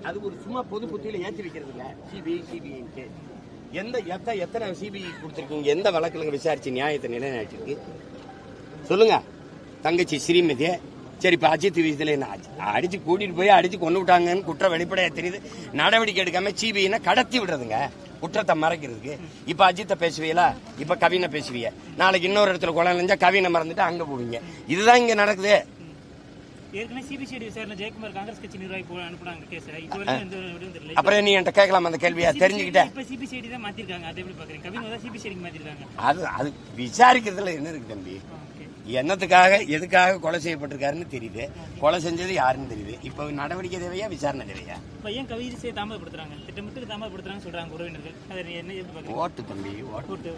அது ஒரு சும்மா பொது புத்தியில ஏற்றி வைக்கிறதுல சிபிஐ எத்தனை சிபிஐ கொடுத்துருக்கீங்க? எந்த வழக்குல விசாரிச்சு நியாயத்தை நிலைநாட்டிருக்கு சொல்லுங்க. தங்கச்சி ஸ்ரீமதி சரி, இப்ப அஜித் விஷயத்துல என்ன அடிச்சு கூட்டிட்டு போய் அடிச்சு கொண்டு விட்டாங்கன்னு குற்றம் வெளிப்படையா தெரியுது. நடவடிக்கை எடுக்காம சிபிஐ கடத்தி விடுறதுங்க, குற்றத்தை மறைக்கிறதுக்கு. இப்ப அஜித்தை பேசுவீங்களா, இப்ப கவினை பேசுவீங்க, நாளைக்கு இன்னொரு இடத்துல கொலை நினைஞ்சா கவினை மறந்துட்டு அங்க போவீங்க. இதுதான் இங்க நடக்குது. அப்புறம் நீ என்கிட்ட கேட்கலாம் அந்த கேள்வியா தெரிஞ்சுக்கிட்டேன். அது விசாரிக்கிறதுல என்ன இருக்கு தம்பி? என்னத்துக்காக எதுக்காக கொலை செய்யப்பட்டிருக்காருன்னு தெரியுது, கொலை செஞ்சது யாருன்னு தெரியுது. இப்ப நடவடிக்கை தேவையா, விசாரணை தேவையா? ஓட்டு தம்பி, ஓட்டு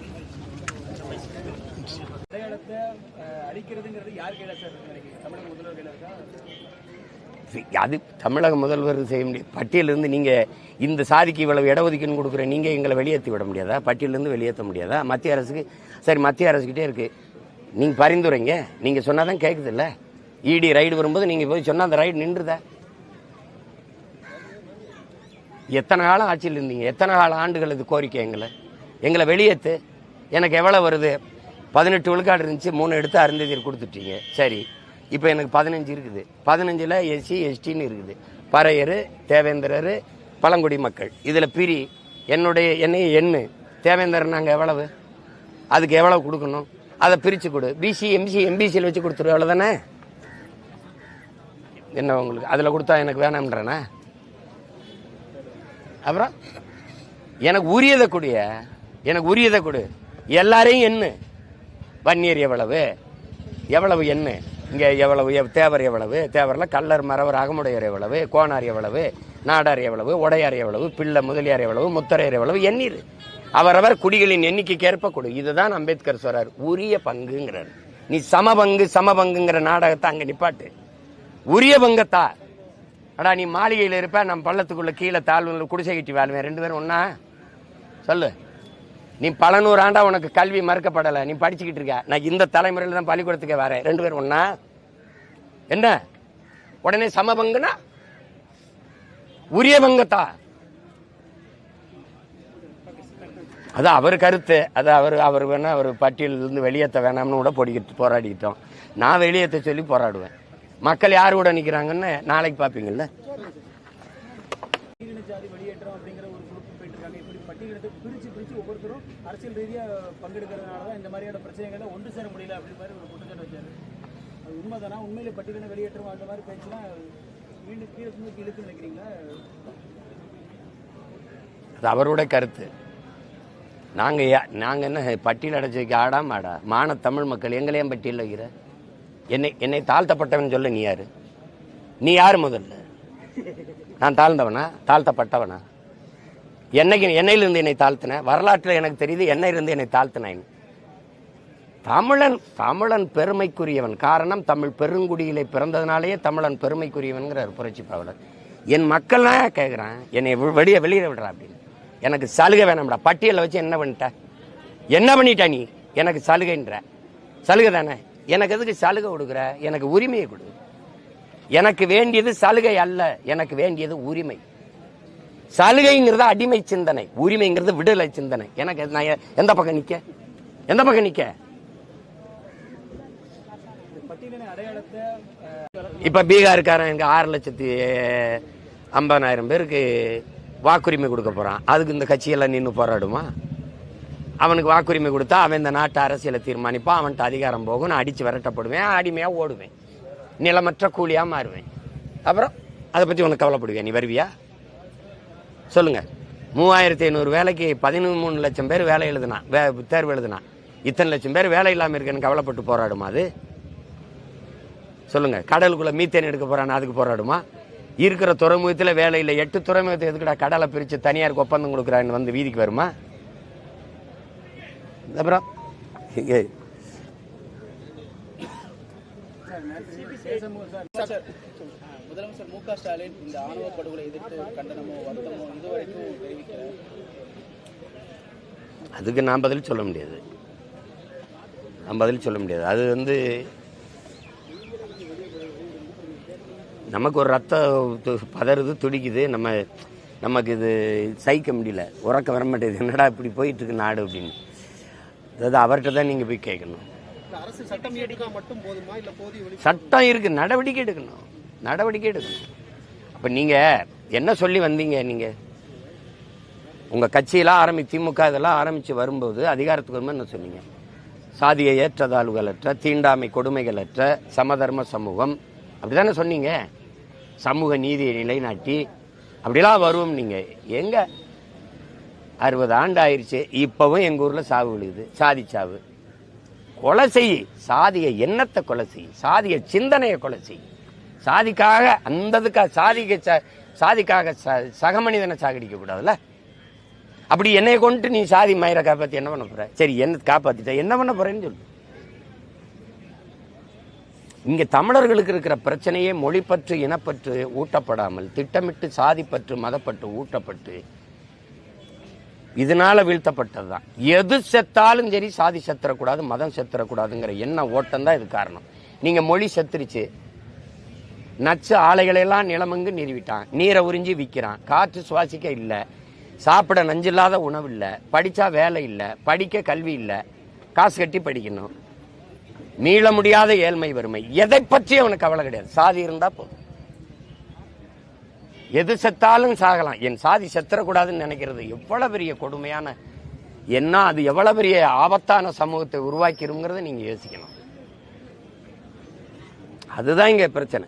அது தமிழக முதல்வர் செய்ய முடியும். பட்டியலிருந்து நீங்க இந்த சாதிக்கு இவ்வளவு இடஒதுக்கீடு கொடுக்குற நீங்க எங்களை வெளியேற்றி விட முடியாதா? பட்டியலிருந்து வெளியேற்ற முடியாதா? மத்திய அரசுக்கு சரி, மத்திய அரசுகிட்டே இருக்கு, நீங்க பரிந்துரைங்க. நீங்க சொன்னாதான் கேக்குது இல்ல. இடி ரைடு வரும்போது நீங்க போய் சொன்னா அந்த ரைடு நின்றுதா? எத்தனை காலம் ஆட்சியில் இருந்தீங்க? எத்தனை கால ஆண்டுகள் இது கோரிக்கை? எங்களை வெளியேற்று. எனக்கு எவ்வளவு வருது? 18 விழுக்காடு இருந்துச்சு, 3 எடுத்து அருந்ததியர் கொடுத்துட்டீங்க. சரி, இப்போ எனக்கு 15 இருக்குது. 15ல் எஸ்சி எஸ்டின்னு இருக்குது, பறையர், தேவேந்திரர், பழங்குடி மக்கள். இதில் பிரி என்னைய எண்ணு. தேவேந்திரன் நாங்கள் எவ்வளவு, அதுக்கு எவ்வளவு கொடுக்கணும், அதை பிரித்து கொடு. பிசி எம்பிசியில் வச்சு கொடுத்துரு, அவ்வளோதானே. என்ன உங்களுக்கு அதில் கொடுத்தா எனக்கு வேணாம்ன்றேண்ணா? அப்புறம் எனக்கு உரியதை கொடு. எல்லாரையும் எண்ணு. வன்னியர் எவ்வளவு எண்ணு. இங்கே எவ்வளவு தேவர், தேவரில் கல்லர், மறவர், அகமுடையர் எவ்வளவு, கோனார் எவ்வளவு, நாடார் எவ்வளவு, உடையார் எவ்வளவு, பிள்ளை முதலியார் எவ்வளவு, முத்தரையர் எவ்வளவு எண்ணீர். அவரவர் குடிகளின் எண்ணிக்கைக்கு ஏற்ப கொடு. இதுதான் அம்பேத்கர் சொல்றார், உரிய பங்குங்கிறார். நீ சமபங்குங்கிற நாடகத்தை அங்க நிப்பாட்டு. உரிய பங்கத்தா. அடா, நீ மாளிகையில் இருப்ப, நம்ம பள்ளத்துக்குள்ள கீழே தாழ்வுல குடிசை கட்டி வாழ்வேன், 2 பேரும் ஒன்னா சொல்லு. நீ பல 100 ஆண்டா உனக்கு கல்வி மறுக்கப்படலை, நீ படிச்சுக்கிட்டு இருக்க. நான் இந்த தலைமுறையில் தான் பள்ளிக்கூடத்துக்கே வரேன், 2 பேரும் ஒன்னா என்ன? உடனே சமபங்குனா உரிய பங்கத்தா. அது அவர் கருத்து. அது அவர் வேணா அவர் பட்டியலிருந்து வெளியேற்ற வேணாம்னு கூட போராடிக்கிட்டோம். நான் வெளியேற்ற சொல்லி போராடுவேன். மக்கள் யாரு கூட நிற்கிறாங்கன்னு நாளைக்கு பார்ப்பீங்கல்ல. அரசியல் ரீதியா பங்கெடுக்கிறதுனால தான் இந்த மாதிரியான பிரச்சனைகளை ஒன்று சேர முடியல அப்படி மாதிரி ஒரு குற்றச்சாட்டு வச்சாரு. அது உண்மைதானா? உண்மையில பட்டியலை வெளியேற்றம் அந்த மாதிரி பேச்சுலாம் மீண்டும் கீழே இழுத்து நினைக்கிறீங்களா? அது அவரோட கருத்து. நாங்க என்ன பட்டியல் அடைச்சு வைக்க ஆடா மான தமிழ் மக்கள் எங்களையும் பட்டியல் வைக்கிற? என்னை தாழ்த்தப்பட்டவன் சொல்ல நீ யாரு? நீ யாரு முதல்ல? நான் தாழ்ந்தவனா, தாழ்த்தப்பட்டவனா? என்னையிலிருந்து என்னை தாழ்த்தின வரலாற்றில் எனக்கு தெரியுது. என்னையிலிருந்து என்னை தாழ்த்தினேன். தமிழன் பெருமைக்குரியவன். காரணம், தமிழ் பெருங்குடியிலே பிறந்ததுனாலேயே தமிழன் பெருமைக்குரியவன்கிறார் புரட்சி பாவலர். என் மக்கள் தான் கேட்குறான், என்னை வெளியே விடுறா அப்படின்னு. எனக்கு சலுகை வேணாம்டா. பட்டியலை வச்சு என்ன பண்ணிட்டா நீ? எனக்கு சலுகை தானே. எனக்கு எதுக்கு சலுகை கொடுக்குற? எனக்கு உரிமையை கொடு. எனக்கு வேண்டியது சலுகை அல்ல, எனக்கு வேண்டியது உரிமை. சலுகைங்கிறது அடிமை சிந்தனை, உரிமைங்கிறது விடுதலை சிந்தனை. எனக்கு நான் எந்த பக்கம் நிக்க? இப்ப பீகாருக்காரன் எங்க 6,50,000 பேருக்கு வாக்குரிமை கொடுக்க போறான். அதுக்கு இந்த கட்சியெல்லாம் நின்று போராடுமா? அவனுக்கு வாக்குரிமை கொடுத்தா அவன் இந்த நாட்டு அரசியலை தீர்மானிப்பான். அவன்கிட்ட அதிகாரம் போகும். நான் அடிச்சு விரட்டப்படுவேன், அடிமையா ஓடுவேன், நிலமற்ற கூலியா மாறுவேன். அப்புறம் அதை பத்தி உனக்கு கவலைப்படுவேன்? நீ வருவியா சொல்லுங்க. 3500 வேலைக்கு 13 லட்சம் பேர் வேலை தேர்வு எழுதுனா, இத்தனை லட்சம் பேர் வேலை இல்லாம இருக்குன்னு கவலைப்பட்டு போராடுமா? அது சொல்லுங்க. கடலுக்குள்ள மீத்தேன் எடுக்க போறான்னு அதுக்கு போராடுமா? இருக்கிற துறைமுகத்தில் வேலை இல்லை, 8 துறைமுகத்தை எதுக்குடா கடலை பிரிச்சு தனியாருக்கு ஒப்பந்தம் கொடுக்குறான்னு வந்து வீதிக்கு வருமா? அப்புறம் முதலமைச்சர் மு.க. ஸ்டாலின் இந்த ஆணவ படுகொலை எதிர்த்து கண்டனமோ வருத்தமோ இதுவரைக்கும் அதுக்கு நான் பதில் சொல்ல முடியாது. அது வந்து நமக்கு ஒரு ரத்தம் பதறுது, துடிக்குது, நமக்கு இது சகிக்க முடியல, உறக்க வர மாட்டேங்குது, என்னடா இப்படி போயிட்டு இருக்கு நாடு அப்படின்னு. அதாவது அவர்கிட்ட தான் நீங்கள் போய் கேட்கணும். சட்டம் இருக்கு, நடவடிக்கை எடுக்கணும். அப்போ நீங்கள் என்ன சொல்லி வந்தீங்க? நீங்கள் உங்கள் கட்சியெல்லாம் திமுக இதெல்லாம் ஆரம்பித்து வரும்போது அதிகாரத்துக்கு வரும்போது என்ன சொன்னீங்க? சாதிய ஏற்றத்தாழ்வுகளற்ற, தீண்டாமை கொடுமைகளற்ற சமதர்ம சமூகம், அப்படிதானே சொன்னீங்க. சமூக நீதியை நிலைநாட்டி அப்படிலாம் வருவோம். நீங்கள் எங்க 60 ஆண்டு ஆயிடுச்சு, இப்பவும் எங்கள் ஊரில் சாவு விழுகுது, சாதி சாவு. கொலை செய், சாதிய எண்ணத்தை கொலை செய், சாதிய சிந்தனையை கொலை செய். சாதிக்காக சாதிக்காக சக மனிதனை சாகடிக்க கூடாதுல்ல. அப்படி என்னை கொண்டு நீ சாதி மயிரை காப்பாற்றி என்ன பண்ண போற? சரி, என்ன காப்பாத்திட்ட, என்ன பண்ண போறேன்னு சொல்லு. இங்க தமிழர்களுக்கு இருக்கிற பிரச்சனையே மொழிப்பற்று, இனப்பற்று ஊட்டப்படாமல் திட்டமிட்டு சாதிப்பற்று, மதப்பற்று ஊட்டப்பட்டு இதனால வீழ்த்தப்பட்டதுதான். எது செத்தாலும் சரி சாதி செத்துறக்கூடாது, மதம் செத்துறக்கூடாதுங்கிற எண்ண ஓட்டம் தான் இது காரணம். நீங்க மொழி செத்துருச்சு, நச்சு ஆலைகளெல்லாம் நிலமங்கு நிறுவிட்டான், நீரை உறிஞ்சி விற்கிறான், காற்று சுவாசிக்க இல்லை, சாப்பிட நஞ்சில்லாத உணவு இல்லை, படிச்சா வேலை இல்லை, படிக்க கல்வி இல்லை, காசு கட்டி படிக்கணும், மீள முடியாத ஏழ்மை வறுமை, எதை பற்றி அவனுக்கு கவலை கிடையாது. சாதி இருந்தா போதும், எது செத்தாலும் சாகலாம். என் சாதி செத்துறக்கூடாதுன்னு நினைக்கிறது எவ்வளவு பெரிய கொடுமையான என்ன, அது எவ்வளவு பெரிய ஆபத்தான சமூகத்தை உருவாக்கிருங்கிறத நீங்க யோசிக்கணும். அதுதான் இங்க பிரச்சனை.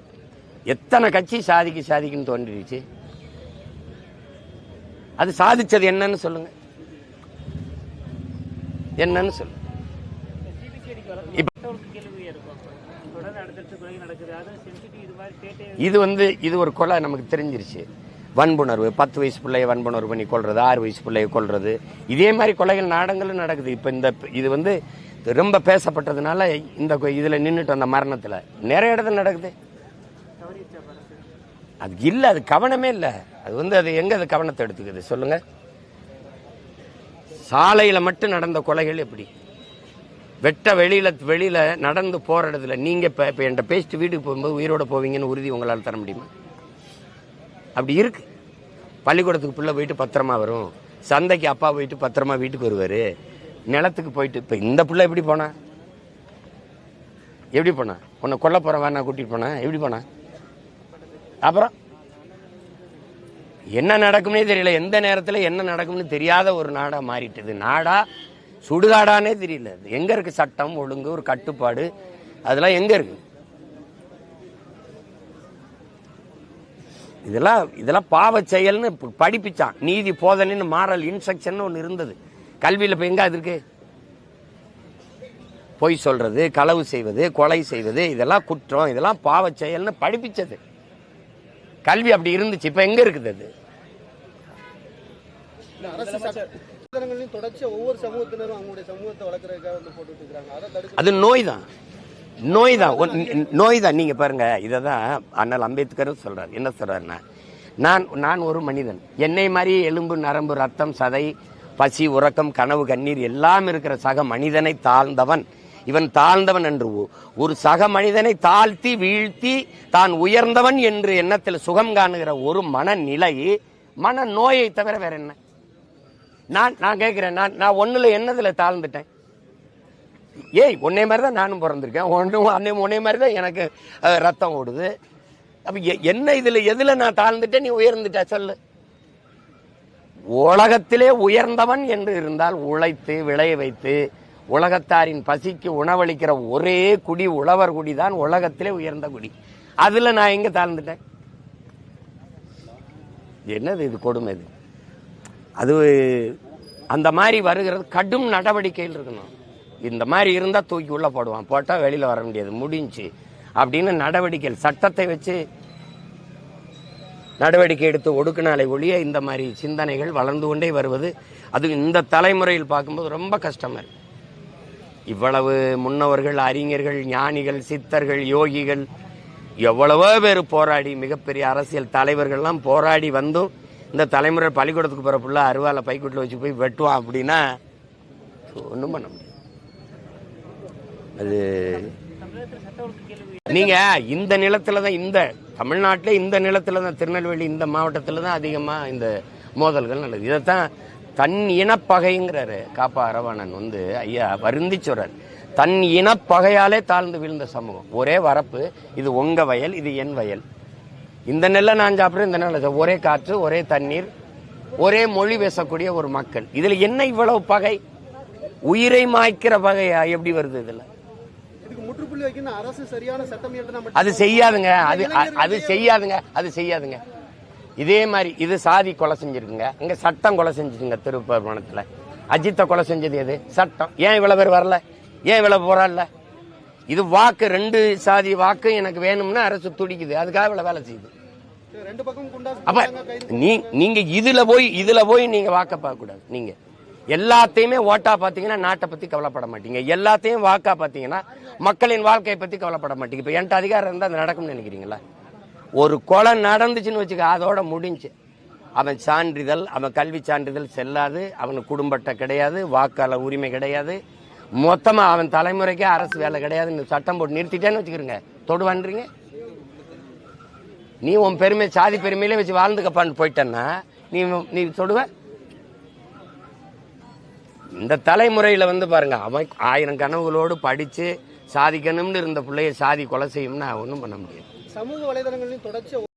எத்தனை கட்சி சாதிக்குன்னு தோன்றிடுச்சு. அது சாதிச்சது என்னன்னு சொல்லுங்க, என்னன்னு சொல்லுங்க. இது ஒரு கொலை நமக்கு தெரிஞ்சிருச்சு. வன்புணர்வு, 10 வயசு பிள்ளைய வன்புணர்வு பண்ணி கொள்றது, 6 வயசு பிள்ளைய கொள்றது, இதே மாதிரி கொலைகள் நாடங்களும் நடக்குது. இப்ப இது ரொம்ப பேசப்பட்டதுனால இதுல நின்றுட்டு அந்த மரணத்துல நிறைய இடத்துல நடக்குது. அது இல்ல, அது கவனமே இல்ல. அது எங்க அது கவனத்தை எடுத்துக்குது சொல்லுங்க. சாலையில மட்டும் நடந்த கொலைகள் எப்படி? வெட்ட வெளியில நடந்து போற இடத்துல நீங்க இப்ப என்கிட்ட பேசிட்டு வீட்டுக்கு போகும்போது உயிரோட போவீங்கன்னு உறுதி உங்களால் தர முடியுமா? அப்படி இருக்கு. பள்ளிக்கூடத்துக்கு பிள்ளை போயிட்டு பத்திரமா வரும், சந்தைக்கு அப்பா போயிட்டு பத்திரமா வீட்டுக்கு வருவாரு, நிலத்துக்கு போயிட்டு. இப்ப இந்த பிள்ளை எப்படி போனா? உன்னை கொல்ல போற வேணா கூட்டிட்டு போனா எப்படி போனா? அப்புறம் என்ன நடக்கும்னே தெரியல, எந்த நேரத்துல என்ன நடக்கும்னு தெரியாத ஒரு நாடா மாறிட்டது. நாடா சுடுகாடானே தெரியல. எங்க இருக்கு சட்டம் ஒழுங்கு, ஒரு கட்டுப்பாடு, அதெல்லாம் எங்க இருக்கு? இதெல்லாம் பாவ செயல்னு படிப்பிச்சான். நீதி போதனைன்னு மாரல் இன்ஸ்ட்ரக்ஷன் ஒன்று இருந்தது கல்வியில. இப்ப எங்க அது இருக்கு? பொய் சொல்றது, களவு செய்வது, கொலை செய்வது, இதெல்லாம் குற்றம், இதெல்லாம் பாவ செயல்னு படிப்பிச்சது கல்வி. அப்படி இருந்துச்சு. இப்ப எங்க இருக்குது அது? அது நோய் தான். நீங்க பாருங்க, இததான் அண்ணல் அம்பேத்கர் சொல்றாரு. என்ன சொல்றாருன்னா, நான் ஒரு மனிதன், என்னை மாதிரி எலும்பு நரம்பு ரத்தம் சதை பசி உறக்கம் கனவு கண்ணீர் எல்லாம் இருக்கிற சக மனிதனை தாழ்ந்தவன் இவன் தாழ்ந்தவன் என்று ஒரு சக மனிதனை தாழ்த்தி வீழ்த்தி தான் உயர்ந்தவன் என்று எண்ணத்தில் சுகம் காணுகிற ஒரு மனநிலை மன நோயை தவிர வேற என்ன? நான் கேட்கிறேன், நான் ஒண்ணுல என்னதுல தாழ்ந்துட்டேன்? ஒன்னே மாதிரிதான் நானும் பிறந்திருக்கேன், ஒன்னே மாதிரிதான் எனக்கு ரத்தம் ஓடுது. அப்ப என்ன எதுல நான் தாழ்ந்துட்டேன், நீ உயர்ந்துட்ட சொல்லு. உலகத்திலே உயர்ந்தவன் என்று இருந்தால் உழைத்து விளைய வைத்து உலகத்தாரின் பசிக்கு உணவளிக்கிற ஒரே குடி உழவர் குடிதான் உலகத்திலே உயர்ந்த குடி. அதுல நான் எங்க தாழ்ந்துட்டேன்? என்னது இது கொடுமை? இது அது அந்த மாதிரி வருகிறது. கடும் நடவடிக்கையில் இருக்கணும். இந்த மாதிரி இருந்தா தூக்கி உள்ள போடுவான், போட்டா வெளியில வர முடியாது, முடிஞ்சு அப்படின்னு நடவடிக்கைகள் சட்டத்தை வச்சு நடவடிக்கை எடுத்து ஒடுக்கினாலே ஒழிய இந்த மாதிரி சிந்தனைகள் வளர்ந்து கொண்டே வருவது அது இந்த தலைமுறையில் பார்க்கும்போது ரொம்ப கஷ்டமா இருக்கு. இவ்வளவு முன்னவர்கள், அறிஞர்கள், ஞானிகள், சித்தர்கள், யோகிகள் எவ்வளவோ பேர் போராடி, மிகப்பெரிய அரசியல் தலைவர்கள்லாம் போராடி வந்தும் இந்த தலைமுறை பள்ளிக்கூடத்துக்கு போற புள்ள அருவாலை பைக்கூட்டில் வச்சு போய் வெட்டுவான் அப்படின்னா ஒன்றும் பண்ண முடியாது. அது நீங்க இந்த நிலத்துல தான், இந்த தமிழ்நாட்டில் இந்த நிலத்துல தான், திருநெல்வேலி இந்த மாவட்டத்தில் தான் அதிகமாக இந்த மோதல்கள் நல்லது. இதைத்தான் தன் இனப்பகைங்கிறாரு காப்பா அரவாணன் ஐயா வருந்தி சொல்றாரு. தன் இனப்பகையாலே தாழ்ந்து வீழ்ந்த சமூகம். ஒரே வரப்பு, இது உங்க வயல், இது என் வயல். இந்த நெல்லை நான் சாப்பிட்றேன், இந்த நெல்லை ஒரே காற்று, ஒரே தண்ணீர், ஒரே மொழி பேசக்கூடிய ஒரு மக்கள். இதுல என்ன இவ்வளவு பகை? உயிரை மாய்க்கிற பகையா எப்படி வருது? இதுல அது செய்யாதுங்க, அது செய்யாதுங்க, அது செய்யாதுங்க. இதே மாதிரி இது சாதி கொலை செஞ்சிருக்குங்க, இங்க சட்டம் கொலை செஞ்சுங்க. திருப்பரங்குன்றத்துல அஜித்தை கொலை செஞ்சது எது? சட்டம். ஏன் இவ்வளவு பேர் வரல? ஏன் இவ்வளவு போராடல? இது வாக்கு, 2 சாதி வாக்கு எனக்கு வேணும்னு அரசு துடிக்குது, அதுக்காக இவ்வளவு வேலை செய்யுது. அப்ப நீங்க இதுல போய் நீங்க வாக்க பார்க்க கூடாது. நீங்க எல்லாத்தையுமே ஓட்டா பாத்தீங்கன்னா நாட்டை பத்தி கவலைப்பட மாட்டீங்க, எல்லாத்தையும் வாக்கா பாத்தீங்கன்னா மக்களின் வாழ்க்கையை பத்தி கவலைப்பட மாட்டீங்க. இப்ப என்கிட்ட அதிகாரம் இருந்தா அது நடக்கும்னு நினைக்கிறீங்களா? ஒரு கொலை நடந்துச்சுன்னு வச்சுக்க, அதோட முடிஞ்சு. அவன் சான்றிதழ், அவன் கல்வி சான்றிதழ் செல்லாது, அவனுக்கு குடும்ப அட்டை கிடையாது, வாக்காளர் உரிமை கிடையாது, மொத்தமா அவன் தலைமுறைக்கே அரசு வேலை கிடையாதுன்னு சட்டம் போட்டு நிறுத்திட்டேன்னு வச்சுக்கிறீங்க. தொடுவான்றீங்க. நீ உன் பெருமை சாதி பெருமையிலே வச்சு வாழ்ந்துக்கப்பான்னு போயிட்டேன்னா நீ தொடுவ. இந்த தலைமுறையில பாருங்க, அவன் 1000 கனவுகளோடு படிச்சு சாதிக்கணும்னு இருந்த பிள்ளைய சாதி கொலை செய்யும்னா ஒன்றும் பண்ண முடியாது. சமூக வலைதளங்களில் தொடர்ச்சி